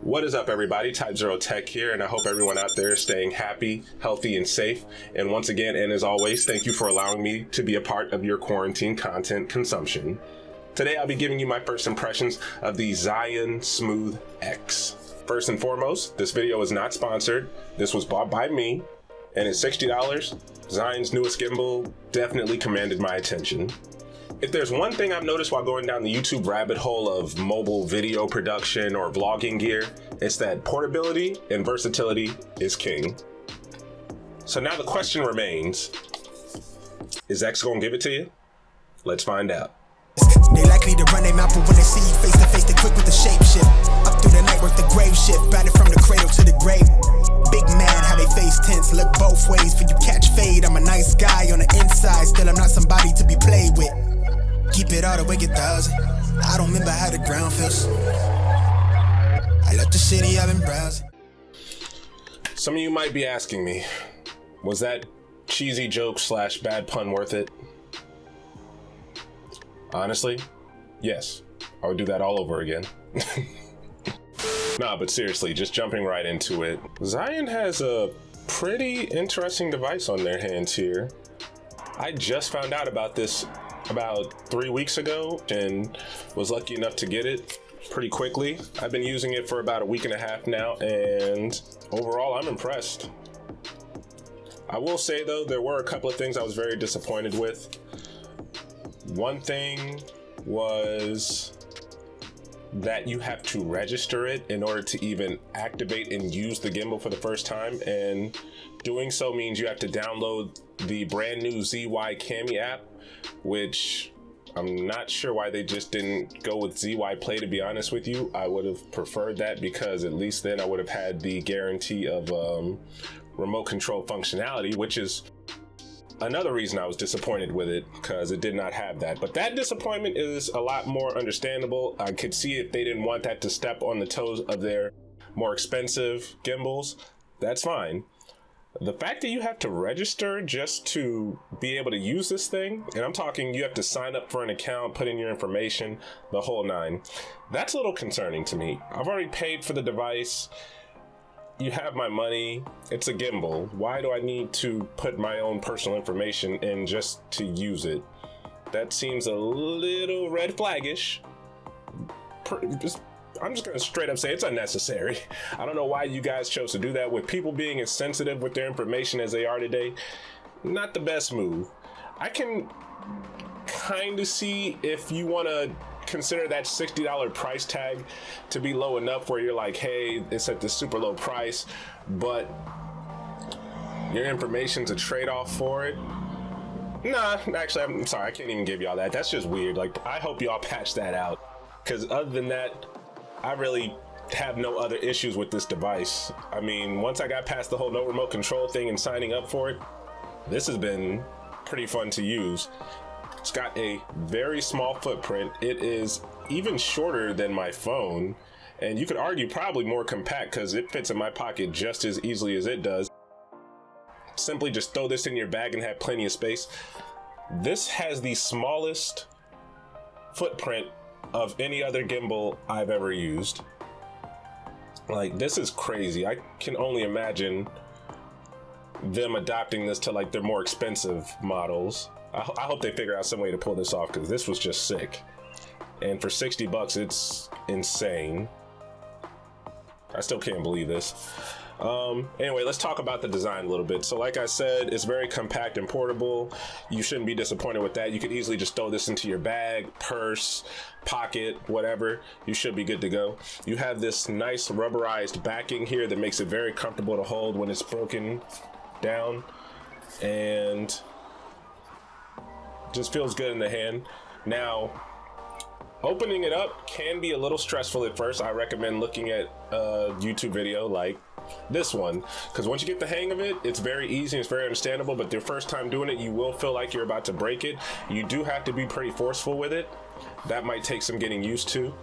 What is up, everybody? Type Zero Tech here, and I hope everyone out there is staying happy, healthy, and safe. And once again, and as always, thank you for allowing me to be a part of your quarantine content consumption. Today, I'll be giving you my first impressions of the Zhiyun Smooth X. First and foremost, this video is not sponsored. This was bought by me, and at $60, Zhiyun's newest gimbal definitely commanded my attention. If there's one thing I've noticed while going down the YouTube rabbit hole of mobile video production or vlogging gear, it's that portability and versatility is king. So now the question remains, is X gonna give it to you? Let's find out. They likely to run their mouth, but when they see you face to face, they quick with the shape shift. Up through the night, work the grave shift, batted from the cradle to the grave. Big mad, how they face tense, look both ways for you catch fade. I'm a nice guy on the inside, still I'm not somebody to be played with. Keep it all the way 1,000. I don't remember how the ground feels. I left the city, I've been browsing. Some of you might be asking me, was that cheesy joke slash bad pun worth it? Honestly, yes. I would do that all over again. Nah, but seriously, just jumping right into it. Zhiyun has a pretty interesting device on their hands here. I just found out about this about 3 weeks ago and was lucky enough to get it pretty quickly. I've been using it for about a week and a half now, and overall I'm impressed. I will say though, there were a couple of things I was very disappointed with. One thing was that you have to register it in order to even activate and use the gimbal for the first time, and doing so means you have to download the brand new ZY Cami app, which I'm not sure why they just didn't go with ZY Play, to be honest with you. I would have preferred that, because at least then I would have had the guarantee of remote control functionality, which is another reason I was disappointed with it, because it did not have that. But that disappointment is a lot more understandable. I could see if they didn't want that to step on the toes of their more expensive gimbals. That's fine. The fact that you have to register just to be able to use this thing, and I'm talking you have to sign up for an account, put in your information, the whole nine, that's a little concerning to me. I've already paid for the device. You have my money. It's a gimbal. Why do I need to put my own personal information in just to use it? That seems a little red flaggish. I'm just gonna straight up say it's unnecessary. I don't know why you guys chose to do that. With people being as sensitive with their information as they are today, not the best move. I can kind of see if you want to consider that $60 price tag to be low enough where you're like, hey, it's at this super low price, but your information's a trade-off for it. Nah, actually, I'm sorry, I can't even give y'all that. That's just weird. Like, I hope y'all patch that out, because other than that, I really have no other issues with this device. I mean, once I got past the whole no remote control thing and signing up for it, this has been pretty fun to use. It's got a very small footprint. It is even shorter than my phone, and you could argue probably more compact, because it fits in my pocket just as easily as it does. Simply just throw this in your bag and have plenty of space. This has the smallest footprint of any other gimbal I've ever used. Like, this is crazy. I can only imagine them adopting this to like their more expensive models. I hope they figure out some way to pull this off, because this was just sick. And for $60, it's insane. I still can't believe this. Anyway, let's talk about the design a little bit. So like I said, it's very compact and portable. You shouldn't be disappointed with that. You could easily just throw this into your bag, purse, pocket, whatever. You should be good to go. You have this nice rubberized backing here that makes it very comfortable to hold when it's broken down, and just feels good in the hand. Now, opening it up can be a little stressful at first. I recommend looking at a YouTube video like this one, because once you get the hang of it, it's very easy, it's very understandable. But the first time doing it, you will feel like you're about to break it. You do have to be pretty forceful with it. That might take some getting used to.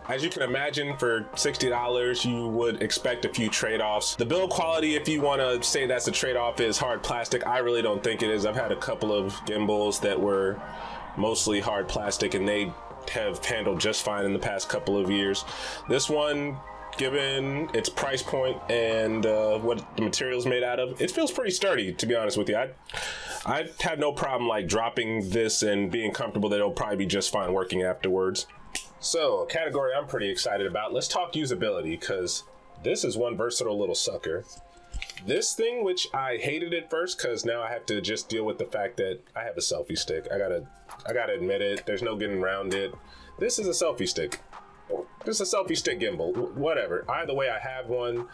As you can imagine, for $60, you would expect a few trade-offs. The build quality, if you want to say that's a trade-off, is hard plastic. I really don't think it is. I've had a couple of gimbals that were mostly hard plastic, and they have handled just fine in the past couple of years. This one, given its price point and what the material's made out of, it feels pretty sturdy, to be honest with you. I have no problem like dropping this and being comfortable that it'll probably be just fine working afterwards. So, a category I'm pretty excited about. Let's talk usability, because this is one versatile little sucker. This thing, which I hated at first, because now I have to just deal with the fact that I have a selfie stick. I gotta admit it. There's no getting around it. This is a selfie stick. This is a selfie stick gimbal. Whatever. Either way, I have one.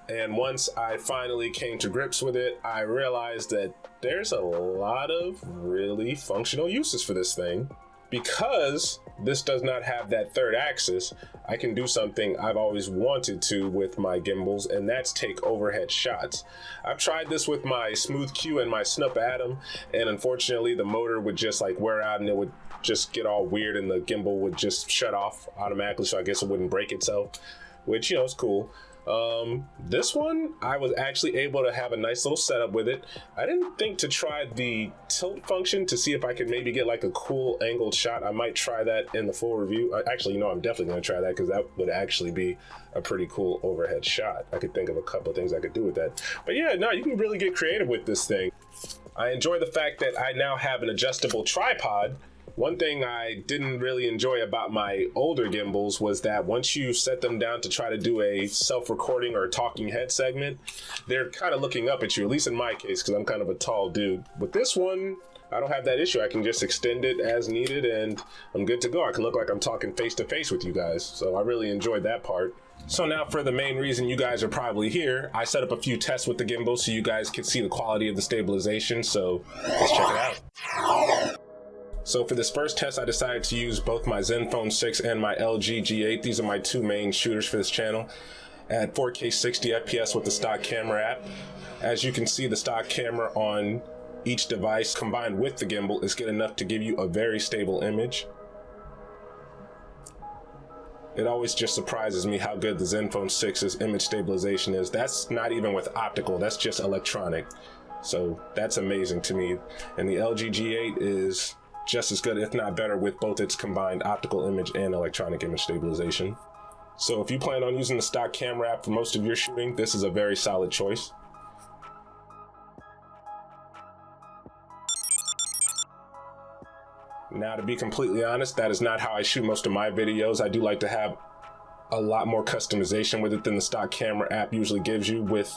And once I finally came to grips with it, I realized that there's a lot of really functional uses for this thing. Because this does not have that third axis, I can do something I've always wanted to with my gimbals, and that's take overhead shots. I've tried this with my Smooth Q and my Snup Atom, and unfortunately the motor would just like wear out and it would just get all weird and the gimbal would just shut off automatically, so I guess it wouldn't break itself, which, you know, is cool. This one, I was actually able to have a nice little setup with it. I didn't think to try the tilt function to see if I could maybe get like a cool angled shot. I might try that in the full review. Actually, you know, I'm definitely going to try that because that would actually be a pretty cool overhead shot. I could think of a couple of things I could do with that. But yeah, no, you can really get creative with this thing. I enjoy the fact that I now have an adjustable tripod. One thing I didn't really enjoy about my older gimbals was that once you set them down to try to do a self-recording or talking head segment, they're kind of looking up at you, at least in my case, because I'm kind of a tall dude. With this one, I don't have that issue. I can just extend it as needed and I'm good to go. I can look like I'm talking face to face with you guys. So I really enjoyed that part. So now for the main reason you guys are probably here, I set up a few tests with the gimbal so you guys can see the quality of the stabilization. So let's check it out. So for this first test, I decided to use both my Zenfone 6 and my LG G8. These are my two main shooters for this channel at 4K 60 FPS with the stock camera app. As you can see, the stock camera on each device combined with the gimbal is good enough to give you a very stable image. It always just surprises me how good the Zenfone 6's image stabilization is. That's not even with optical, that's just electronic. So that's amazing to me. And the LG G8 is just as good, if not better, with both its combined optical image and electronic image stabilization. So if you plan on using the stock camera app for most of your shooting, this is a very solid choice. Now, to be completely honest, that is not how I shoot most of my videos. I do like to have a lot more customization with it than the stock camera app usually gives you. With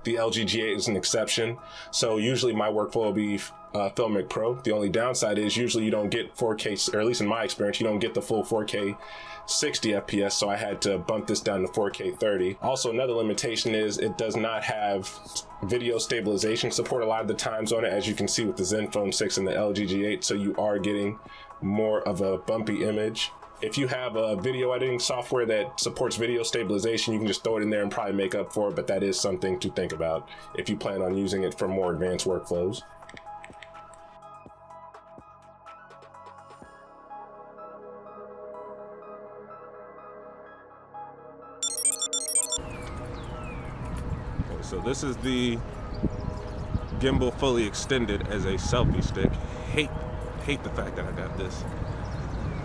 the LG G8 is an exception. So usually my workflow will be Filmic Pro. The only downside is usually you don't get 4K, or at least in my experience, you don't get the full 4K 60 FPS, so I had to bump this down to 4K 30. Also, another limitation is it does not have video stabilization support a lot of the times on it, as you can see with the Zenfone 6 and the LG G8, so you are getting more of a bumpy image. If you have a video editing software that supports video stabilization, you can just throw it in there and probably make up for it, but that is something to think about if you plan on using it for more advanced workflows. So this is the gimbal fully extended as a selfie stick. Hate the fact that I got this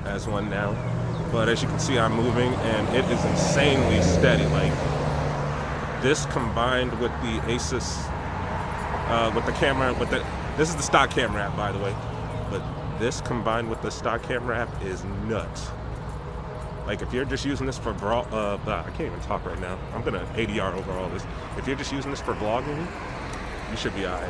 as one now, but as you can see, I'm moving and it is insanely steady. Like this combined with the Asus, with the camera, this is the stock camera app, by the way, but this combined with the stock camera app is nuts. Like if you're just using this for I can't even talk right now. I'm gonna ADR over all this. If you're just using this for vlogging, you should be alright.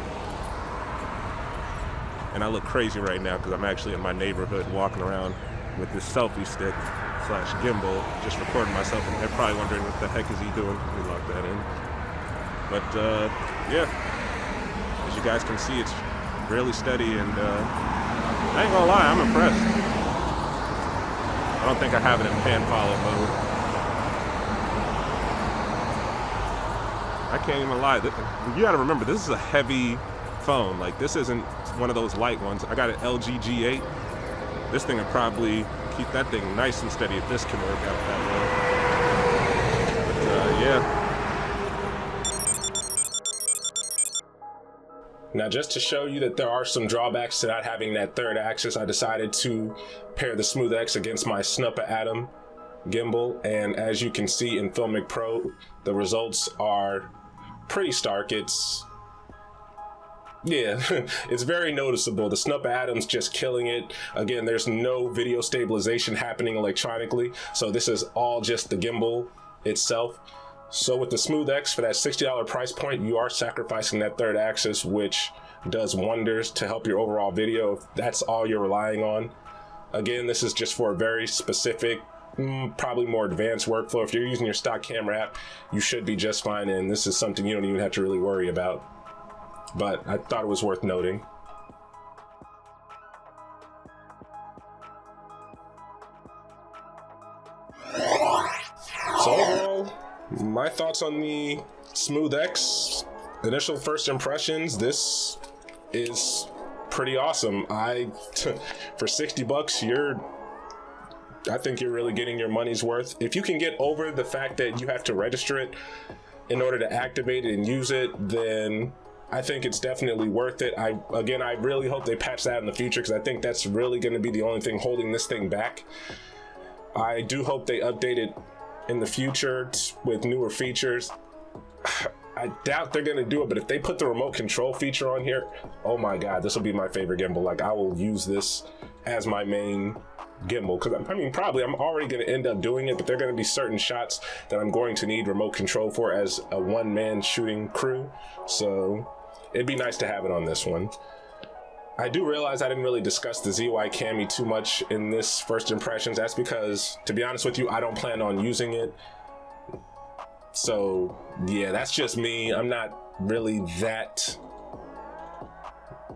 And I look crazy right now because I'm actually in my neighborhood walking around with this selfie stick / gimbal, just recording myself, and they're probably wondering what the heck is he doing. Let me lock that in. But yeah, as you guys can see, it's really steady, and I ain't gonna lie, I'm impressed. I don't think I have it in pan follow mode. I can't even lie. You gotta remember, this is a heavy phone. Like, this isn't one of those light ones. I got an LG G8. This thing would probably keep that thing nice and steady if this can work out that well. But yeah. Now, just to show you that there are some drawbacks to not having that third axis, I decided to pair the Smooth X against my Snuppa Atom gimbal, and as you can see in Filmic Pro, the results are pretty stark. It's very noticeable. The Snuppa Atom's just killing it. Again, there's no video stabilization happening electronically, so this is all just the gimbal itself. So with the Smooth X, for that $60 price point, you are sacrificing that third axis, which does wonders to help your overall video if that's all you're relying on. Again, this is just for a very specific, probably more advanced workflow. If you're using your stock camera app, you should be just fine, and this is something you don't even have to really worry about. But I thought it was worth noting. So overall, my thoughts on the Smooth X, initial first impressions, this is pretty awesome. For 60 bucks, I think you're really getting your money's worth. If you can get over the fact that you have to register it in order to activate it and use it, then I think it's definitely worth it. I really hope they patch that in the future, because I think that's really going to be the only thing holding this thing back. I do hope they update it in the future with newer features. I doubt they're going to do it, but if they put the remote control feature on here, oh my god, this will be my favorite gimbal. Like, I will use this as my main gimbal, because probably I'm already going to end up doing it, but there are going to be certain shots that I'm going to need remote control for as a one-man shooting crew, so it'd be nice to have it on this one. I do realize I didn't really discuss the ZY Cami too much in this first impressions. That's because, to be honest with you, I don't plan on using it. So yeah, that's just me. I'm not really that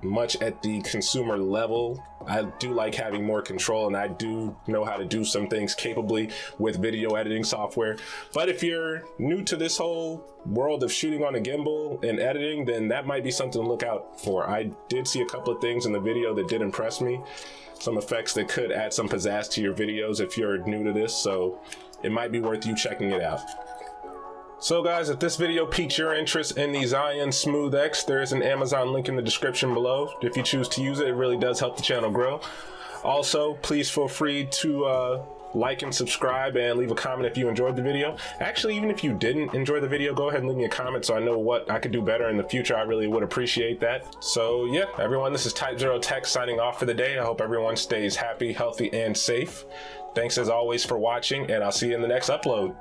much at the consumer level. I do like having more control, and I do know how to do some things capably with video editing software. But if you're new to this whole world of shooting on a gimbal and editing, then that might be something to look out for. I did see a couple of things in the video that did impress me, some effects that could add some pizzazz to your videos if you're new to this, so it might be worth you checking it out. So guys, if this video piqued your interest in the Zhiyun Smooth X, there is an Amazon link in the description below. If you choose to use it, it really does help the channel grow. Also, please feel free to like and subscribe and leave a comment if you enjoyed the video. Actually, even if you didn't enjoy the video, go ahead and leave me a comment so I know what I could do better in the future. I really would appreciate that. So yeah, everyone, this is Type 0 Tech signing off for the day. I hope everyone stays happy, healthy, and safe. Thanks as always for watching, and I'll see you in the next upload.